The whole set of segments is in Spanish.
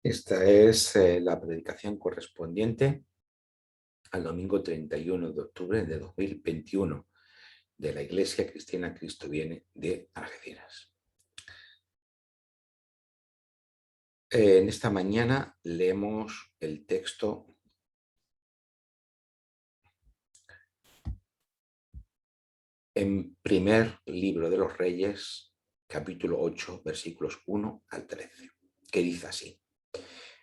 Esta es la predicación correspondiente al domingo 31 de octubre de 2021 de la Iglesia Cristiana Cristo Viene de Algeciras. En esta mañana leemos el texto en primer libro de los Reyes, capítulo 8, versículos 1 al 13, que dice así.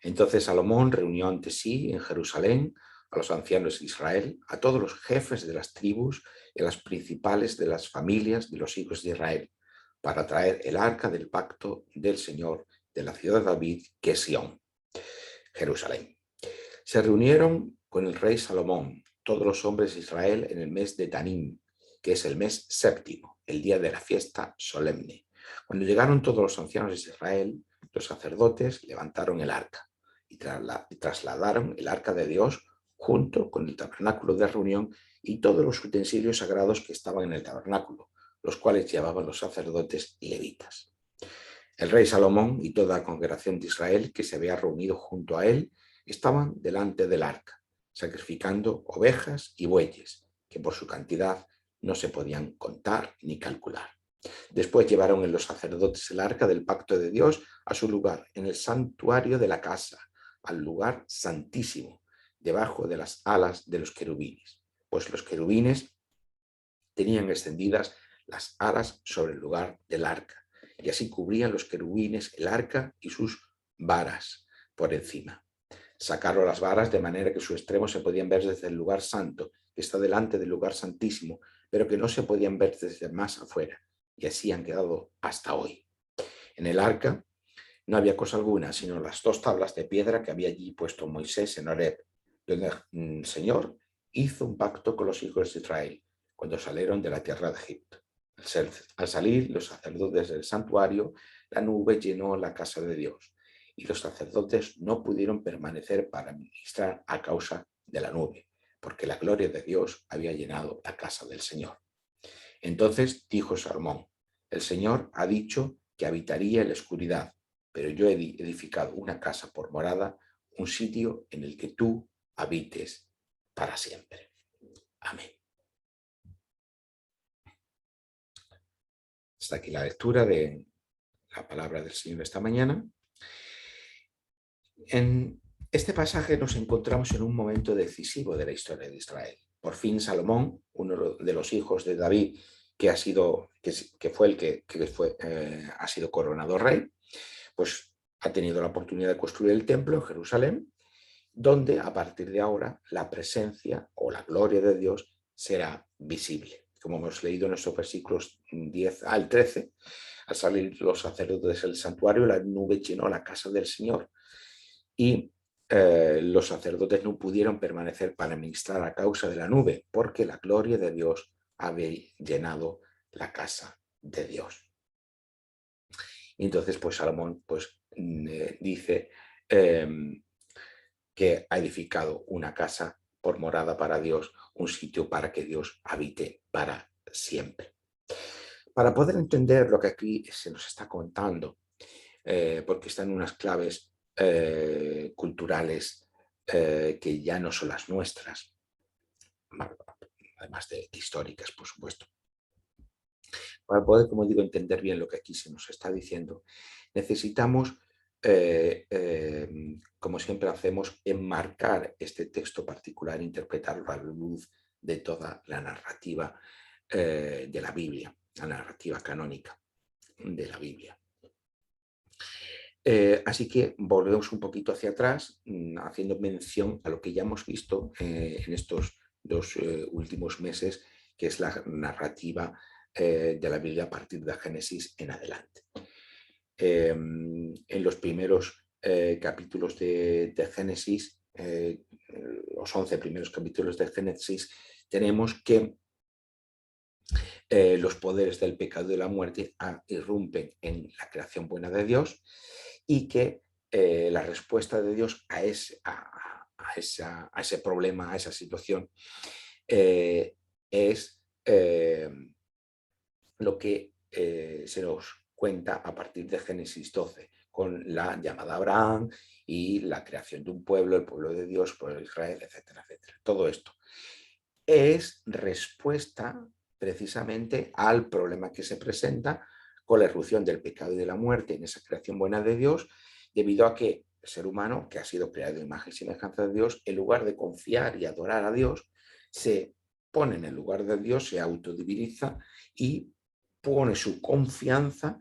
Entonces Salomón reunió ante sí en Jerusalén a los ancianos de Israel, a todos los jefes de las tribus y a las principales de las familias de los hijos de Israel, para traer el arca del pacto del Señor de la ciudad de David, que es Sión, Jerusalén. Se reunieron con el rey Salomón, todos los hombres de Israel, en el mes de Tanim, que es el mes séptimo, el día de la fiesta solemne. Cuando llegaron todos los ancianos de Israel, los sacerdotes levantaron el arca y trasladaron el arca de Dios junto con el tabernáculo de reunión y todos los utensilios sagrados que estaban en el tabernáculo, los cuales llevaban los sacerdotes levitas. El rey Salomón y toda la congregación de Israel que se había reunido junto a él estaban delante del arca, sacrificando ovejas y bueyes, que por su cantidad no se podían contar ni calcular. Después llevaron en los sacerdotes el arca del pacto de Dios a su lugar, en el santuario de la casa, al lugar santísimo, debajo de las alas de los querubines, pues los querubines tenían extendidas las alas sobre el lugar del arca, y así cubrían los querubines el arca y sus varas por encima. Sacaron las varas de manera que sus extremos se podían ver desde el lugar santo, que está delante del lugar santísimo, pero que no se podían ver desde más afuera, y así han quedado hasta hoy. En el arca no había cosa alguna, sino las dos tablas de piedra que había allí puesto Moisés en Horeb, donde el Señor hizo un pacto con los hijos de Israel cuando salieron de la tierra de Egipto. Al salir los sacerdotes del santuario, la nube llenó la casa de Dios y los sacerdotes no pudieron permanecer para ministrar a causa de la nube, porque la gloria de Dios había llenado la casa del Señor. Entonces dijo Salomón, el Señor ha dicho que habitaría en la oscuridad, pero yo he edificado una casa por morada, un sitio en el que tú habites para siempre. Amén. Hasta aquí la lectura de la palabra del Señor esta mañana. En este pasaje nos encontramos en un momento decisivo de la historia de Israel. Por fin Salomón, uno de los hijos de David, que ha sido coronado rey, pues ha tenido la oportunidad de construir el templo en Jerusalén, donde a partir de ahora la presencia o la gloria de Dios será visible. Como hemos leído en estos versículos 10 al 13, al salir los sacerdotes del santuario, la nube llenó la casa del Señor y los sacerdotes no pudieron permanecer para ministrar a causa de la nube, porque la gloria de Dios había llenado la casa de Dios. Y entonces, pues Salomón dice que ha edificado una casa por morada para Dios, un sitio para que Dios habite para siempre. Para poder entender lo que aquí se nos está contando, porque están unas claves culturales que ya no son las nuestras, además de históricas, por supuesto. Para poder, como digo, entender bien lo que aquí se nos está diciendo, necesitamos, como siempre hacemos, enmarcar este texto particular, interpretarlo a la luz de toda la narrativa de la Biblia, la narrativa canónica de la Biblia. Así que volvemos un poquito hacia atrás, haciendo mención a lo que ya hemos visto en estos dos últimos meses, que es la narrativa de la Biblia a partir de Génesis en adelante. En los primeros capítulos de Génesis, los 11 primeros capítulos de Génesis, tenemos que los poderes del pecado y de la muerte irrumpen en la creación buena de Dios y que la respuesta de Dios a ese problema, a esa situación, es lo que se nos cuenta a partir de Génesis 12, con la llamada a Abraham y la creación de un pueblo, el pueblo de Dios, el pueblo de Israel, etcétera, etcétera. Todo esto es respuesta precisamente al problema que se presenta con la irrupción del pecado y de la muerte en esa creación buena de Dios, debido a que el ser humano, que ha sido creado en imagen y semejanza de Dios, en lugar de confiar y adorar a Dios, se pone en el lugar de Dios, se autodiviniza y pone su confianza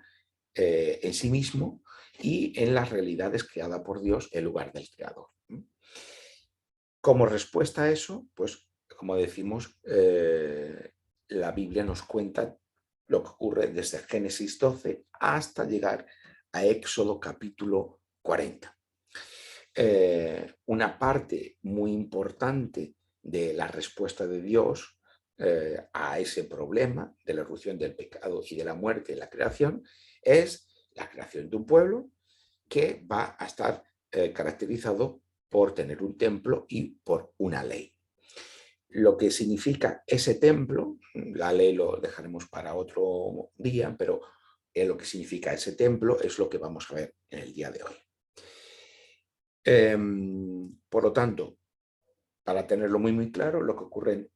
en sí mismo y en las realidades creadas por Dios en lugar del Creador. Como respuesta a eso, pues como decimos, la Biblia nos cuenta lo que ocurre desde Génesis 12 hasta llegar a Éxodo capítulo 40. Una parte muy importante de la respuesta de Dios a ese problema de la irrupción del pecado y de la muerte en la creación es la creación de un pueblo que va a estar caracterizado por tener un templo y por una ley. Lo que significa ese templo, la ley lo dejaremos para otro día, pero lo que significa ese templo es lo que vamos a ver en el día de hoy. Por lo tanto, para tenerlo muy claro, lo que ocurre,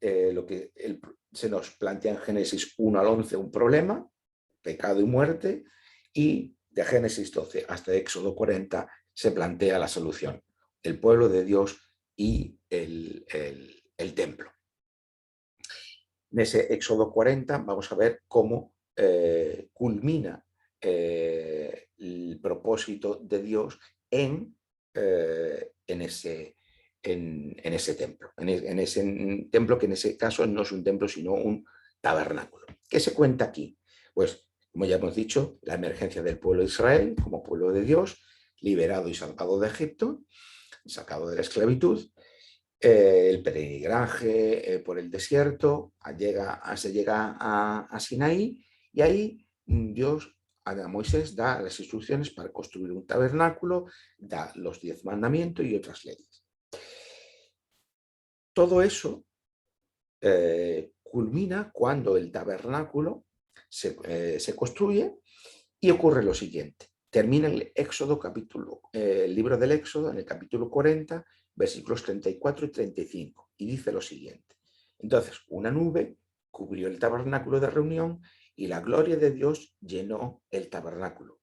se nos plantea en Génesis 1 al 11 un problema, pecado y muerte, y de Génesis 12 hasta Éxodo 40 se plantea la solución, el pueblo de Dios y el templo. En ese Éxodo 40 vamos a ver cómo culmina el propósito de Dios en ese templo, en ese templo que en ese caso no es un templo sino un tabernáculo. ¿Qué se cuenta aquí? Pues, como ya hemos dicho, la emergencia del pueblo de Israel como pueblo de Dios, liberado y salvado de Egipto, sacado de la esclavitud, el peregrinaje por el desierto, se llega a Sinaí y ahí Dios a Moisés da las instrucciones para construir un tabernáculo, da los 10 mandamientos y otras leyes. Todo eso culmina cuando el tabernáculo se construye y ocurre lo siguiente. Termina el el libro del Éxodo en el capítulo 40, versículos 34 y 35, y dice lo siguiente. Entonces, una nube cubrió el tabernáculo de reunión y la gloria de Dios llenó el tabernáculo.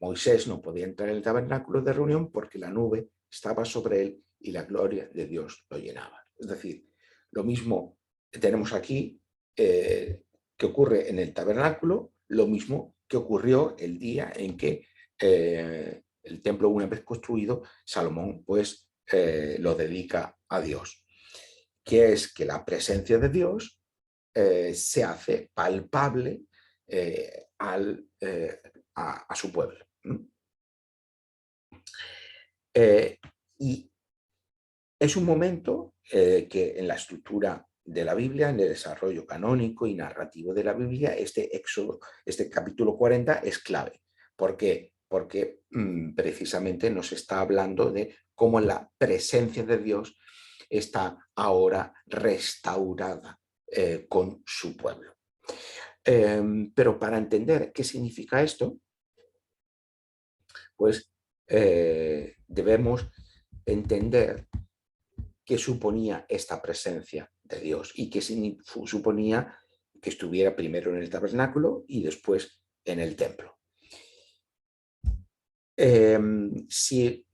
Moisés no podía entrar en el tabernáculo de reunión porque la nube estaba sobre él y la gloria de Dios lo llenaba. Es decir, lo mismo que tenemos aquí que ocurre en el tabernáculo, lo mismo que ocurrió el día en que el templo, una vez construido, Salomón pues lo dedica a Dios, que es que la presencia de Dios se hace palpable a su pueblo. Y es un momento que en la estructura de la Biblia, en el desarrollo canónico y narrativo de la Biblia, este capítulo 40 es clave. ¿Por qué? Porque precisamente nos está hablando de cómo la presencia de Dios está ahora restaurada con su pueblo. Pero para entender qué significa esto, pues debemos entender qué suponía esta presencia de Dios y qué suponía que estuviera primero en el tabernáculo y después en el templo. Si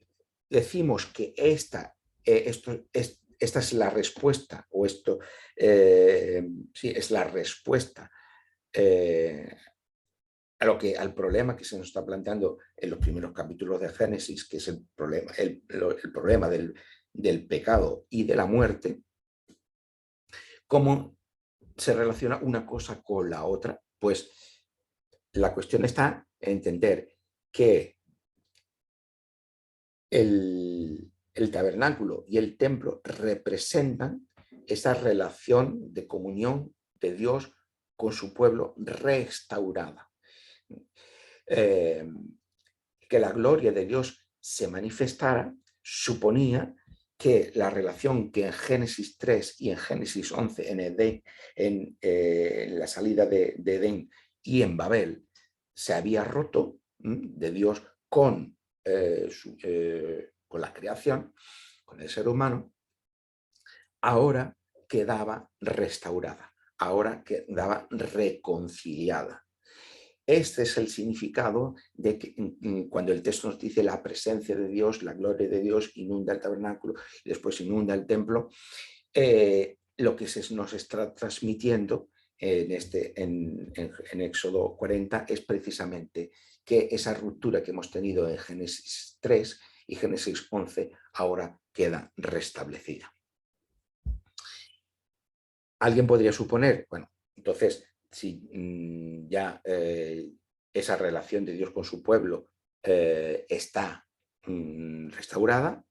decimos que esta es la respuesta, o esto sí, es la respuesta al problema que se nos está planteando en los primeros capítulos de Génesis, que es el problema del pecado y de la muerte, ¿cómo se relaciona una cosa con la otra? Pues la cuestión está en entender que el tabernáculo y el templo representan esa relación de comunión de Dios con su pueblo restaurada. Que la gloria de Dios se manifestara suponía que la relación que en Génesis 3 y en Génesis 11 en Edén, en la salida de Edén y en Babel se había roto de Dios con con la creación, con el ser humano, ahora quedaba restaurada, ahora quedaba reconciliada. Este es el significado de que cuando el texto nos dice la presencia de Dios, la gloria de Dios inunda el tabernáculo y después inunda el templo, lo que nos está transmitiendo en Éxodo 40 es precisamente que esa ruptura que hemos tenido en Génesis 3 y Génesis 11 ahora queda restablecida. Alguien podría suponer, bueno, entonces, si ya esa relación de Dios con su pueblo está restaurada,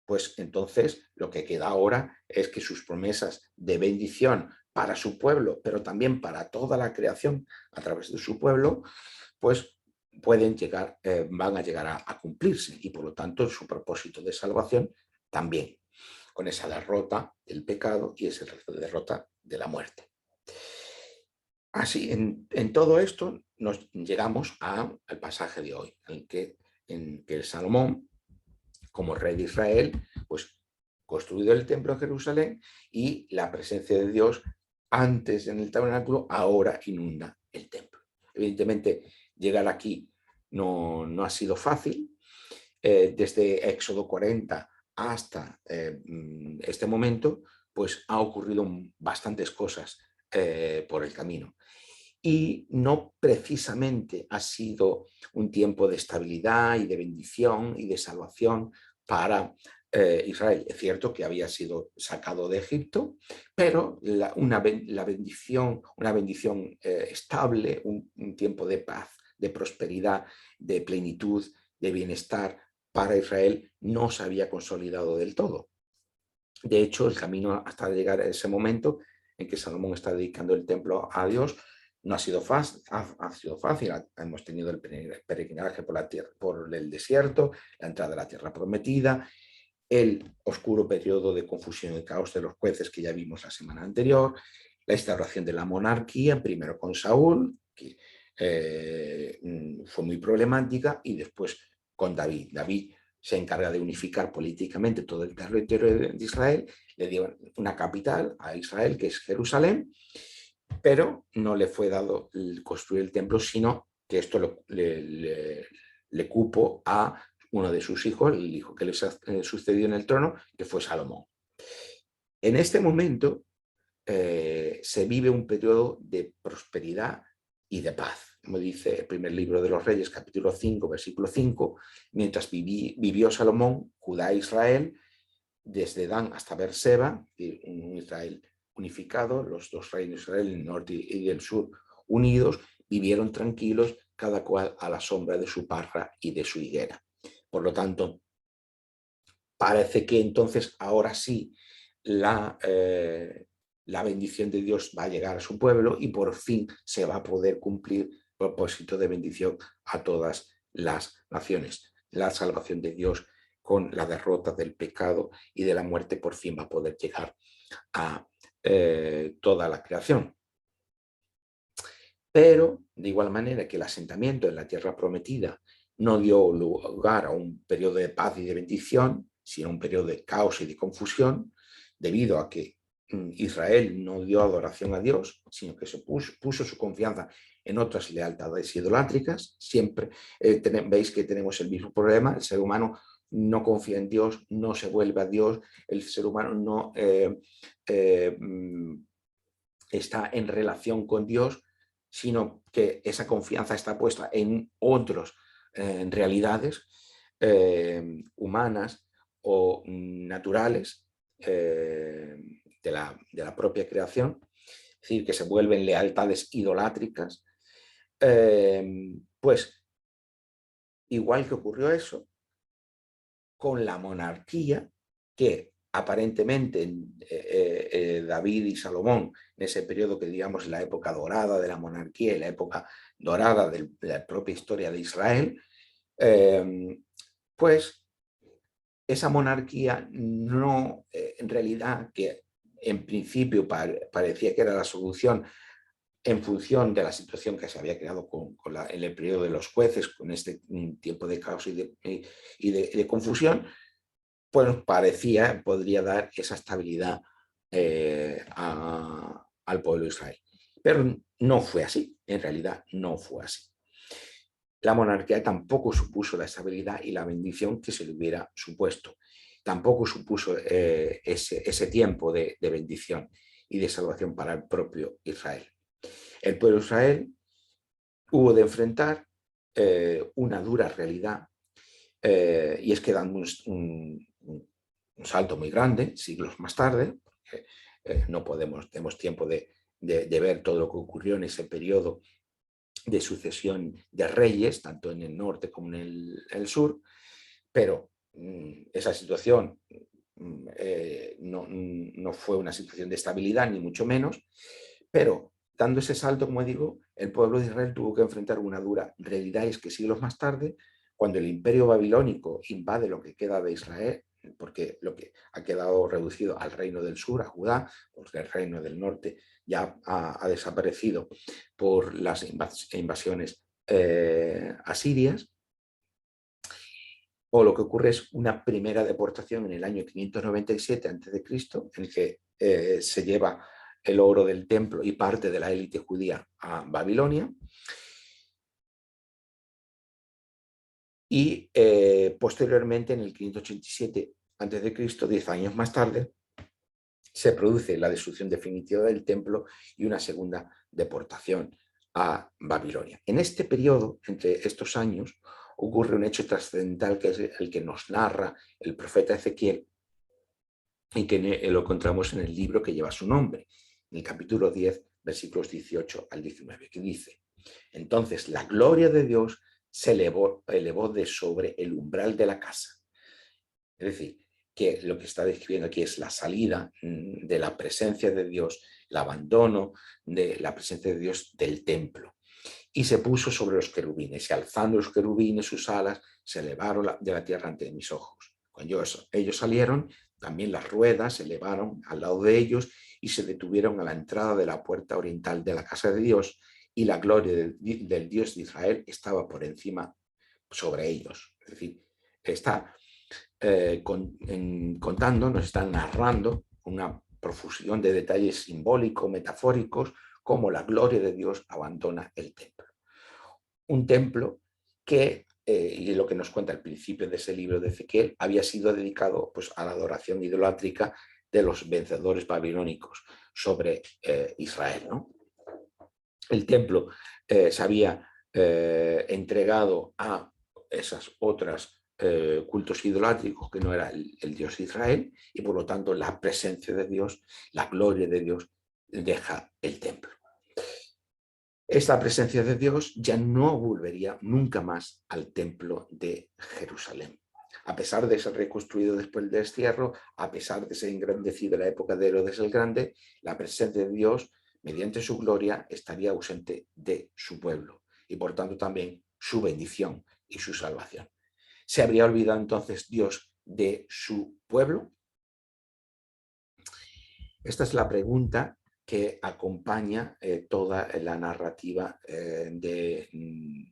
pues entonces lo que queda ahora es que sus promesas de bendición para su pueblo, pero también para toda la creación a través de su pueblo, pues pueden llegar, van a llegar a cumplirse y por lo tanto su propósito de salvación también, con esa derrota del pecado y esa derrota de la muerte. Así, en todo esto nos llegamos al pasaje de hoy, en que el Salomón, como rey de Israel, pues construido el templo de Jerusalén y la presencia de Dios antes en el tabernáculo, ahora inunda el templo. Evidentemente, llegar aquí no ha sido fácil. Desde Éxodo 40 hasta este momento, pues ha ocurrido bastantes cosas por el camino. Y no precisamente ha sido un tiempo de estabilidad y de bendición y de salvación para Israel. Es cierto que había sido sacado de Egipto, pero una bendición estable, un tiempo de paz, de prosperidad, de plenitud, de bienestar para Israel no se había consolidado del todo. De hecho, el camino hasta llegar a ese momento en que Salomón está dedicando el templo a Dios no ha sido fácil, hemos tenido el peregrinaje por el desierto, la entrada a la tierra prometida, el oscuro periodo de confusión y caos de los jueces que ya vimos la semana anterior, la instauración de la monarquía, primero con Saúl, que fue muy problemática, y después con David. David se encarga de unificar políticamente todo el territorio de Israel, le dio una capital a Israel, que es Jerusalén, pero no le fue dado construir el templo, sino que esto le cupo a uno de sus hijos, el hijo que le sucedió en el trono, que fue Salomón. En este momento se vive un periodo de prosperidad y de paz. Como dice el primer libro de los Reyes, capítulo 5, versículo 5, mientras vivió Salomón, Judá e Israel, desde Dan hasta Beerseba, un Israel unificado, los dos reinos de Israel, el norte y del sur, unidos, vivieron tranquilos, cada cual a la sombra de su parra y de su higuera. Por lo tanto, parece que entonces ahora sí la bendición de Dios va a llegar a su pueblo y por fin se va a poder cumplir el propósito de bendición a todas las naciones. La salvación de Dios con la derrota del pecado y de la muerte por fin va a poder llegar a toda la creación. Pero, de igual manera que el asentamiento en la tierra prometida no dio lugar a un periodo de paz y de bendición, sino un periodo de caos y de confusión, debido a que Israel no dio adoración a Dios, sino que se puso su confianza en otras lealtades idolátricas. Siempre veis que tenemos el mismo problema, el ser humano no confía en Dios, no se vuelve a Dios, el ser humano no está en relación con Dios, sino que esa confianza está puesta en otras realidades humanas o naturales de la propia creación, es decir, que se vuelven lealtades idolátricas. Pues igual que ocurrió eso con la monarquía, que aparentemente David y Salomón, en ese periodo que digamos la época dorada de la monarquía y la época dorada de la propia historia de Israel, pues esa monarquía no, en realidad, que en principio parecía que era la solución en función de la situación que se había creado en el periodo de los jueces, con este tiempo de caos y de confusión, pues podría dar esa estabilidad al pueblo de Israel. Pero no fue así, en realidad no fue así. La monarquía tampoco supuso la estabilidad y la bendición que se le hubiera supuesto. Tampoco supuso ese tiempo de bendición y de salvación para el propio Israel. El pueblo de Israel hubo de enfrentar una dura realidad, y es que dando un salto muy grande, siglos más tarde, no tenemos tiempo de ver todo lo que ocurrió en ese periodo de sucesión de reyes, tanto en el norte como en el sur, pero esa situación no fue una situación de estabilidad, ni mucho menos, pero dando ese salto, como digo, el pueblo de Israel tuvo que enfrentar una dura realidad, y es que siglos más tarde, cuando el imperio babilónico invade lo que queda de Israel, porque lo que ha quedado reducido al reino del sur, a Judá, porque el reino del norte ya ha desaparecido por las invasiones asirias, o lo que ocurre es una primera deportación en el año 597 a.C., en el que se lleva el oro del templo y parte de la élite judía a Babilonia. Y posteriormente, en el 587 a.C., 10 años más tarde, se produce la destrucción definitiva del templo y una segunda deportación a Babilonia. En este periodo, entre estos años, ocurre un hecho trascendental, que es el que nos narra el profeta Ezequiel, y que lo encontramos en el libro que lleva su nombre, en el capítulo 10, versículos 18 al 19, que dice: entonces la gloria de Dios se elevó de sobre el umbral de la casa. Es decir, que lo que está describiendo aquí es la salida de la presencia de Dios, el abandono de la presencia de Dios del templo. Y se puso sobre los querubines, y alzando los querubines sus alas, se elevaron de la tierra ante mis ojos. Cuando ellos salieron, también las ruedas se elevaron al lado de ellos y se detuvieron a la entrada de la puerta oriental de la casa de Dios, y la gloria del Dios de Israel estaba por encima sobre ellos. Es decir, está contando, nos está narrando una profusión de detalles simbólicos, metafóricos, cómo la gloria de Dios abandona el templo. Un templo que, y lo que nos cuenta al principio de ese libro de Ezequiel, había sido dedicado pues, a la adoración idolátrica de los vencedores babilónicos sobre Israel, ¿no? El templo se había entregado a esas otras cultos idolátricos que no era el Dios de Israel, y por lo tanto la presencia de Dios, la gloria de Dios, deja el templo. Esta presencia de Dios ya no volvería nunca más al templo de Jerusalén. A pesar de ser reconstruido después del destierro, a pesar de ser engrandecido en la época de Herodes el Grande, la presencia de Dios, mediante su gloria, estaría ausente de su pueblo, y por tanto también su bendición y su salvación. ¿Se habría olvidado entonces Dios de su pueblo? Esta es la pregunta que acompaña toda la narrativa del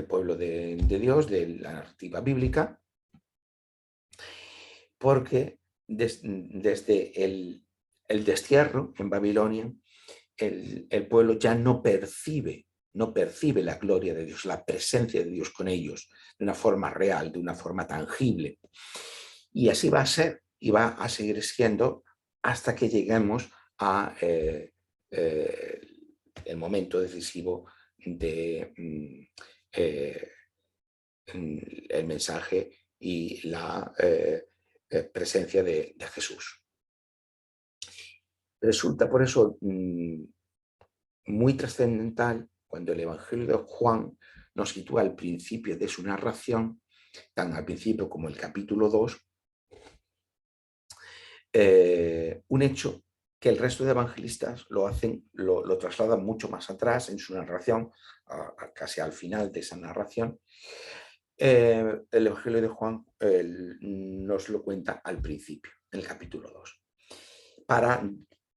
pueblo de Dios, de la narrativa bíblica, porque desde el destierro en Babilonia, el pueblo ya no percibe la gloria de Dios, la presencia de Dios con ellos, de una forma real, de una forma tangible. Y así va a ser, y va a seguir siendo, hasta que lleguemos a el momento decisivo de el mensaje y la presencia de Jesús. Resulta por eso muy trascendental cuando el Evangelio de Juan nos sitúa al principio de su narración, tan al principio como el capítulo 2, un hecho que el resto de evangelistas lo trasladan mucho más atrás en su narración, casi al final de esa narración. El Evangelio de Juan nos lo cuenta al principio, en el capítulo 2, para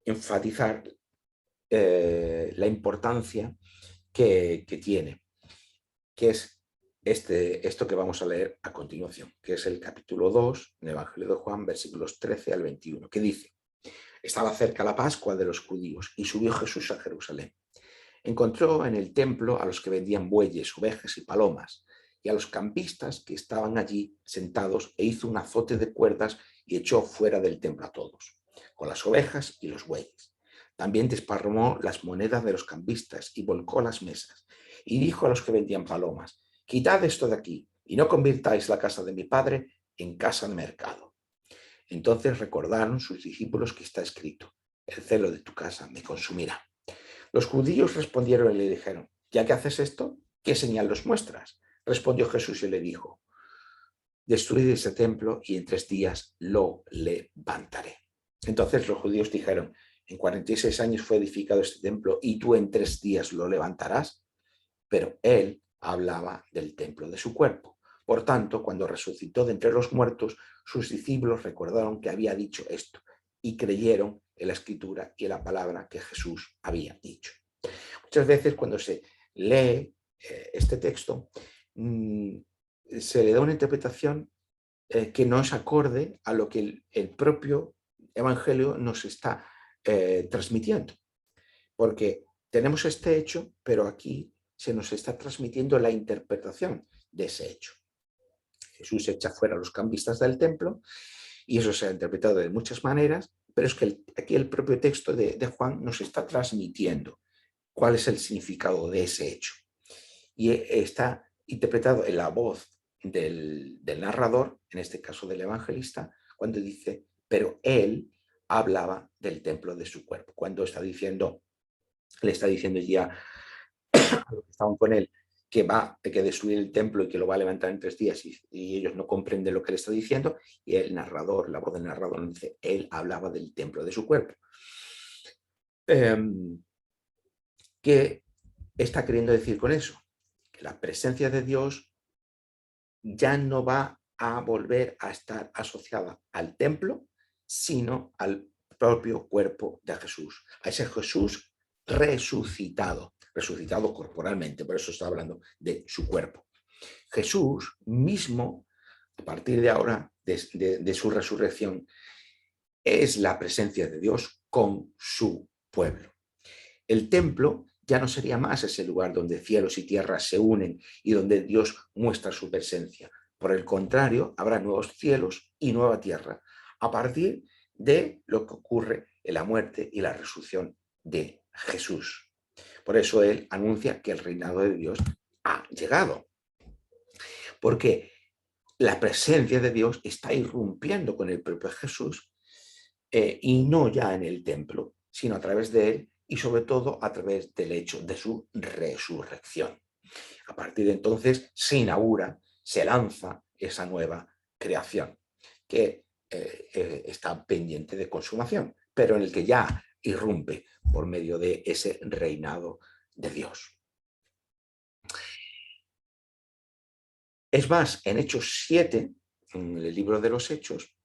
enfatizar la importancia que tiene, que es esto que vamos a leer a continuación, que es el capítulo 2 del Evangelio de Juan, versículos 13 al 21, que dice: estaba cerca la Pascua de los judíos y subió Jesús a Jerusalén. Encontró en el templo a los que vendían bueyes, ovejas y palomas, y a los campistas que estaban allí sentados, e hizo un azote de cuerdas y echó fuera del templo a todos, con las ovejas y los bueyes. También desparramó las monedas de los campistas y volcó las mesas, y dijo a los que vendían palomas: quitad esto de aquí, y no convirtáis la casa de mi padre en casa de mercado. Entonces recordaron sus discípulos que está escrito: el celo de tu casa me consumirá. Los judíos respondieron y le dijeron: ¿ya que haces esto, qué señal nos muestras? Respondió Jesús y le dijo: destruid ese templo y en 3 días lo levantaré. Entonces los judíos dijeron: en 46 años fue edificado este templo y tú en 3 días lo levantarás. Pero él hablaba del templo de su cuerpo. Por tanto, cuando resucitó de entre los muertos, sus discípulos recordaron que había dicho esto y creyeron en la escritura y en la palabra que Jesús había dicho. Muchas veces cuando se lee este texto, se le da una interpretación que no es acorde a lo que el propio Evangelio nos está transmitiendo. Porque tenemos este hecho, pero aquí se nos está transmitiendo la interpretación de ese hecho. Jesús echa fuera a los cambistas del templo y eso se ha interpretado de muchas maneras, pero es que aquí el propio texto de Juan nos está transmitiendo cuál es el significado de ese hecho. Y está interpretado en la voz del narrador, en este caso del evangelista, cuando dice: pero él hablaba del templo de su cuerpo, cuando le está diciendo ya a los que estaban con él que va a destruir el templo y que lo va a levantar en 3 días, y ellos no comprenden lo que le está diciendo, y el narrador, la voz del narrador nos dice: él hablaba del templo de su cuerpo. ¿Qué está queriendo decir con eso? Que la presencia de Dios ya no va a volver a estar asociada al templo, sino al propio cuerpo de Jesús, a ese Jesús resucitado corporalmente, por eso está hablando de su cuerpo. Jesús mismo, a partir de ahora, de su resurrección, es la presencia de Dios con su pueblo. El templo ya no sería más ese lugar donde cielos y tierras se unen y donde Dios muestra su presencia. Por el contrario, habrá nuevos cielos y nueva tierra a partir de lo que ocurre en la muerte y la resurrección de Jesús. Por eso él anuncia que el reinado de Dios ha llegado. Porque la presencia de Dios está irrumpiendo con el propio Jesús, y no ya en el templo, sino a través de él y sobre todo a través del hecho de su resurrección. A partir de entonces se inaugura, se lanza esa nueva creación que está pendiente de consumación, pero en el que ya irrumpe por medio de ese reinado de Dios. Es más, en Hechos 7, en el libro de los Hechos,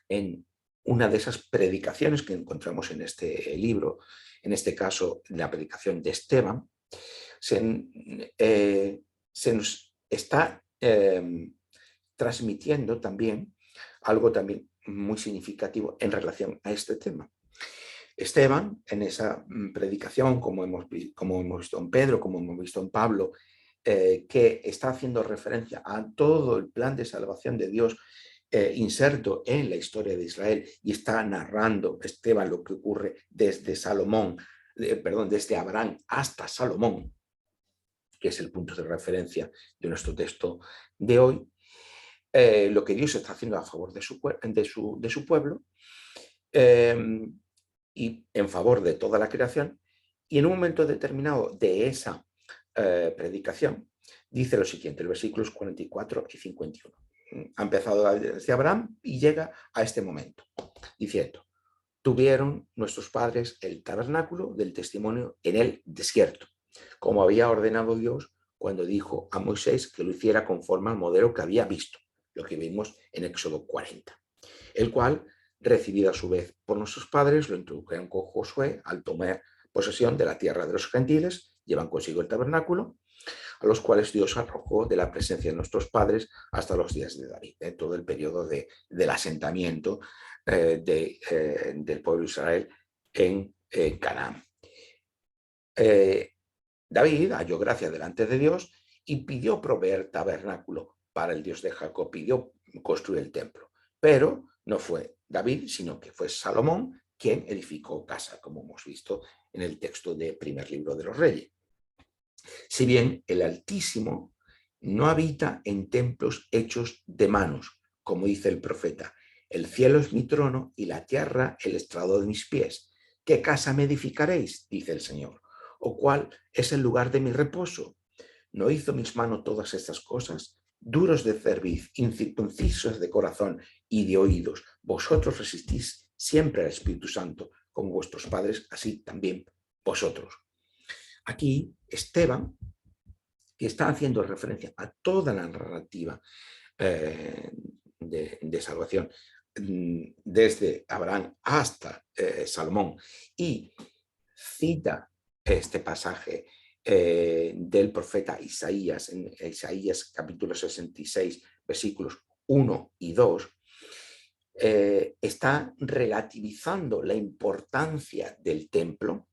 en una de esas predicaciones que encontramos en este libro, en este caso la predicación de Esteban, se nos está transmitiendo también algo también muy significativo en relación a este tema. Esteban, en esa predicación, como hemos visto en Pedro, como hemos visto en Pablo, que está haciendo referencia a todo el plan de salvación de Dios inserto en la historia de Israel, y está narrando Esteban lo que ocurre desde desde Abraham hasta Salomón, que es el punto de referencia de nuestro texto de hoy, lo que Dios está haciendo a favor de su pueblo, y en favor de toda la creación, y en un momento determinado de esa predicación dice lo siguiente, los versículos 44 y 51. Ha empezado desde Abraham y llega a este momento, diciendo: tuvieron nuestros padres el tabernáculo del testimonio en el desierto, como había ordenado Dios cuando dijo a Moisés que lo hiciera conforme al modelo que había visto, lo que vimos en Éxodo 40, el cual, recibido a su vez por nuestros padres, lo introdujeron con Josué al tomar posesión de la tierra de los gentiles, llevan consigo el tabernáculo, a los cuales Dios arrojó de la presencia de nuestros padres hasta los días de David, en todo el periodo del asentamiento del pueblo de Israel en Canaán. David halló gracia delante de Dios y pidió proveer tabernáculo para el Dios de Jacob, pidió construir el templo, pero no fue David, sino que fue Salomón quien edificó casa, como hemos visto en el texto del primer libro de los Reyes. Si bien el Altísimo no habita en templos hechos de manos, como dice el profeta, el cielo es mi trono y la tierra el estrado de mis pies. ¿Qué casa me edificaréis? Dice el Señor. ¿O cuál es el lugar de mi reposo? ¿No hizo mis manos todas estas cosas? Duros de cerviz, incircuncisos de corazón y de oídos, vosotros resistís siempre al Espíritu Santo, como vuestros padres, así también vosotros. Aquí Esteban, que está haciendo referencia a toda la narrativa de salvación, desde Abraham hasta Salomón, y cita este pasaje del profeta Isaías, en Isaías capítulo 66, versículos 1 y 2, está relativizando la importancia del templo,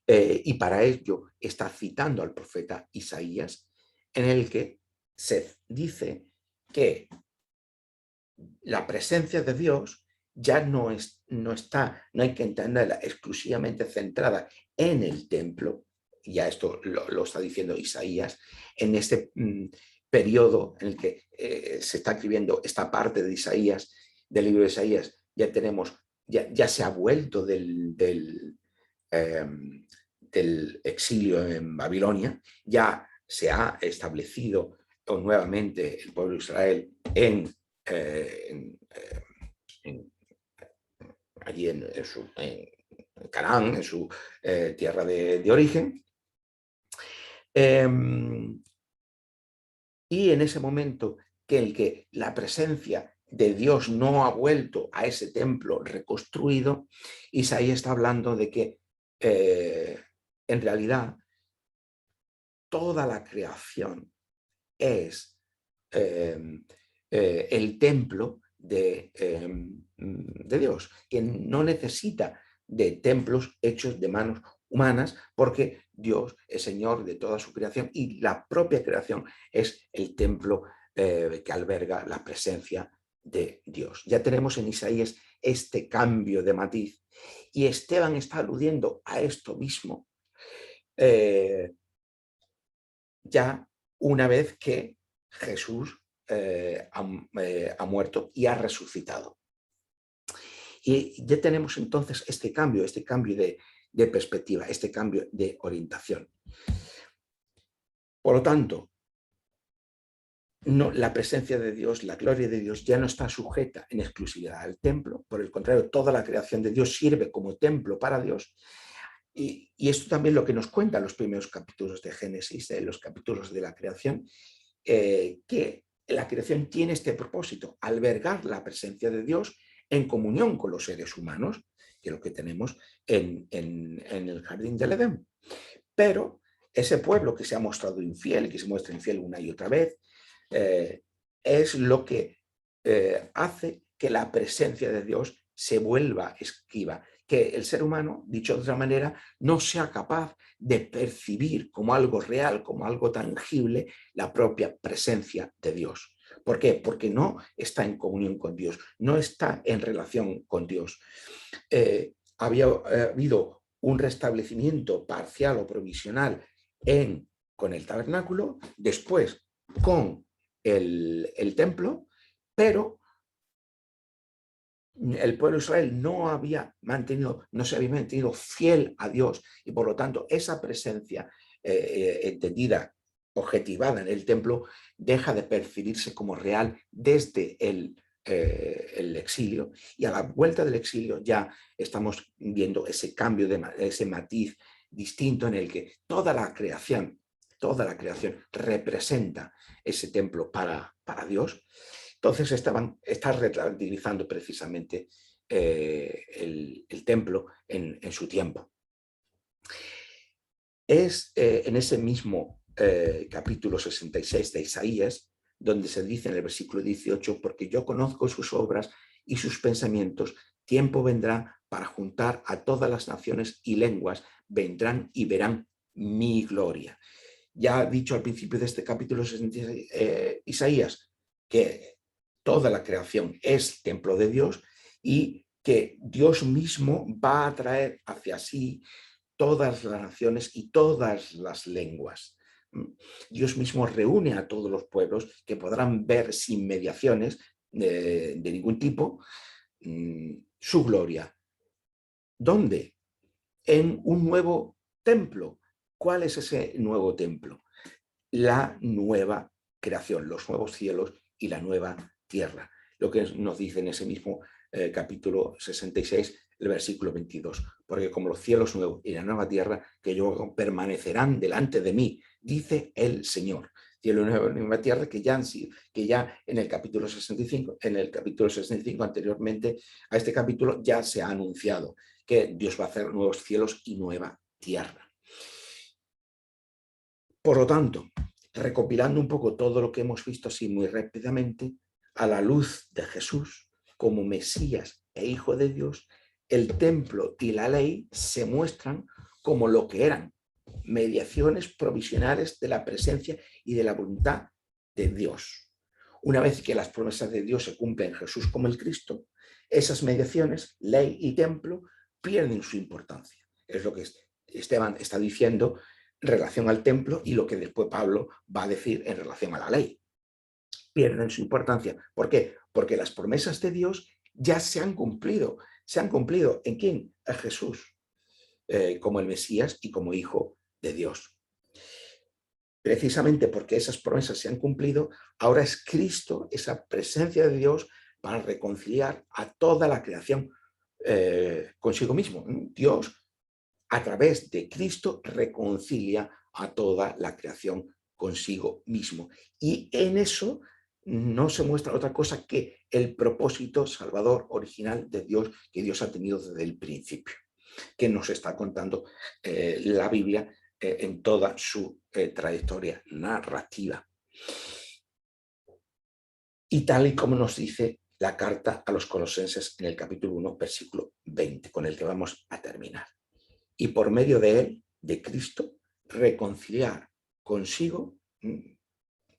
y para ello está citando al profeta Isaías, en el que se dice que la presencia de Dios ya no hay que entenderla exclusivamente centrada en el templo, ya esto lo está diciendo Isaías, en este periodo en el que se está escribiendo esta parte de Isaías, del libro de Isaías, ya se ha vuelto del exilio en Babilonia, ya se ha establecido nuevamente el pueblo de Israel allí en Canaán, en su tierra de origen. Y en ese momento que la presencia de Dios no ha vuelto a ese templo reconstruido, Isaías está hablando de que en realidad toda la creación es el templo de Dios, que no necesita de templos hechos de manos humanas, porque Dios es Señor de toda su creación y la propia creación es el templo que alberga la presencia de Dios. Ya tenemos en Isaías este cambio de matiz y Esteban está aludiendo a esto mismo ya una vez que Jesús ha muerto y ha resucitado. Y ya tenemos entonces este cambio de perspectiva, este cambio de orientación. Por lo tanto, la presencia de Dios, la gloria de Dios ya no está sujeta en exclusividad al templo, por el contrario, toda la creación de Dios sirve como templo para Dios. Y esto también lo que nos cuentan los primeros capítulos de Génesis, los capítulos de la creación, que la creación tiene este propósito, albergar la presencia de Dios en comunión con los seres humanos, que es lo que tenemos en el jardín del Edén. Pero ese pueblo que se ha mostrado infiel, que se muestra infiel una y otra vez, es lo que hace que la presencia de Dios se vuelva esquiva, que el ser humano, dicho de otra manera, no sea capaz de percibir como algo real, como algo tangible, la propia presencia de Dios. ¿Por qué? Porque no está en comunión con Dios, no está en relación con Dios. Había habido un restablecimiento parcial o provisional con el tabernáculo, después con el templo, pero el pueblo de Israel no se había mantenido fiel a Dios y por lo tanto esa presencia entendida, objetivada en el templo, deja de percibirse como real desde el exilio, y a la vuelta del exilio ya estamos viendo ese cambio, ese matiz distinto en el que toda la creación representa ese templo para Dios. Entonces está relativizando precisamente el templo en su tiempo. Es en ese mismo capítulo 66 de Isaías, donde se dice en el versículo 18, porque yo conozco sus obras y sus pensamientos, tiempo vendrá para juntar a todas las naciones y lenguas, vendrán y verán mi gloria. Ya ha dicho al principio de este capítulo 66, Isaías, que toda la creación es templo de Dios y que Dios mismo va a traer hacia sí todas las naciones y todas las lenguas. Dios mismo reúne a todos los pueblos que podrán ver sin mediaciones de ningún tipo su gloria. ¿Dónde? En un nuevo templo. ¿Cuál es ese nuevo templo? La nueva creación, los nuevos cielos y la nueva tierra. Lo que nos dice en ese mismo capítulo 66, el versículo 22. Porque como los cielos nuevos y la nueva tierra que yo permanecerán delante de mí, dice el Señor. Cielo nuevo y nueva tierra que ya en el capítulo 65 anteriormente a este capítulo ya se ha anunciado que Dios va a hacer nuevos cielos y nueva tierra. Por lo tanto, recopilando un poco todo lo que hemos visto así muy rápidamente, a la luz de Jesús como Mesías e Hijo de Dios, el templo y la ley se muestran como lo que eran, mediaciones provisionales de la presencia y de la voluntad de Dios. Una vez que las promesas de Dios se cumplen en Jesús como el Cristo, esas mediaciones, ley y templo, pierden su importancia. Es lo que Esteban está diciendo en relación al templo y lo que después Pablo va a decir en relación a la ley. Pierden su importancia. ¿Por qué? Porque las promesas de Dios ya se han cumplido. ¿Se han cumplido en quién? En Jesús, como el Mesías y como Hijo de Dios. Precisamente porque esas promesas se han cumplido, ahora es Cristo, esa presencia de Dios, para reconciliar a toda la creación consigo mismo. Dios, a través de Cristo, reconcilia a toda la creación consigo mismo. Y en eso no se muestra otra cosa que el propósito salvador original de Dios que Dios ha tenido desde el principio, que nos está contando la Biblia en toda su trayectoria narrativa. Y tal y como nos dice la carta a los Colosenses en el capítulo 1, versículo 20, con el que vamos a terminar. Y por medio de él, de Cristo, reconciliar consigo,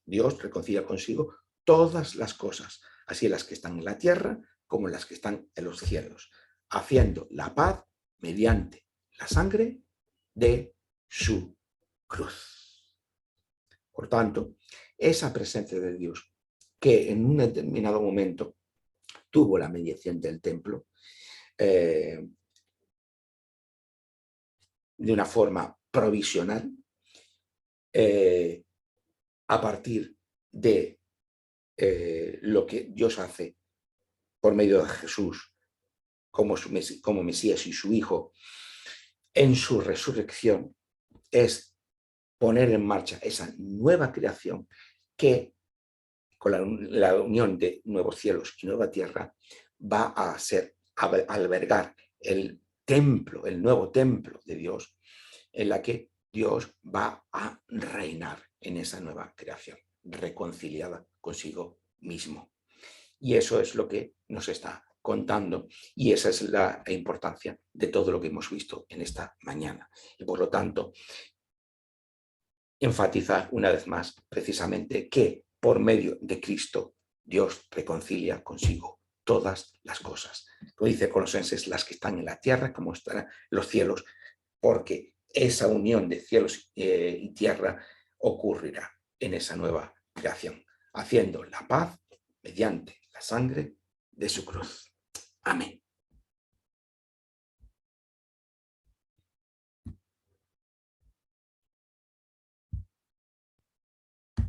Dios reconcilia consigo todas las cosas, así las que están en la tierra como las que están en los cielos, haciendo la paz mediante la sangre de su cruz. Por tanto, esa presencia de Dios que en un determinado momento tuvo la mediación del templo, de una forma provisional, a partir de lo que Dios hace por medio de Jesús como Mesías y su Hijo en su resurrección, es poner en marcha esa nueva creación que, con la unión de nuevos cielos y nueva tierra, va a albergar el templo, el nuevo templo de Dios, en la que Dios va a reinar en esa nueva creación, reconciliada consigo mismo. Y eso es lo que nos está contando y esa es la importancia de todo lo que hemos visto en esta mañana. Y por lo tanto, enfatizar una vez más precisamente que por medio de Cristo Dios reconcilia consigo todas las cosas. Como dice Colosenses, las que están en la tierra como están en los cielos, porque esa unión de cielos y tierra ocurrirá en esa nueva creación, haciendo la paz mediante la sangre de su cruz. Amén.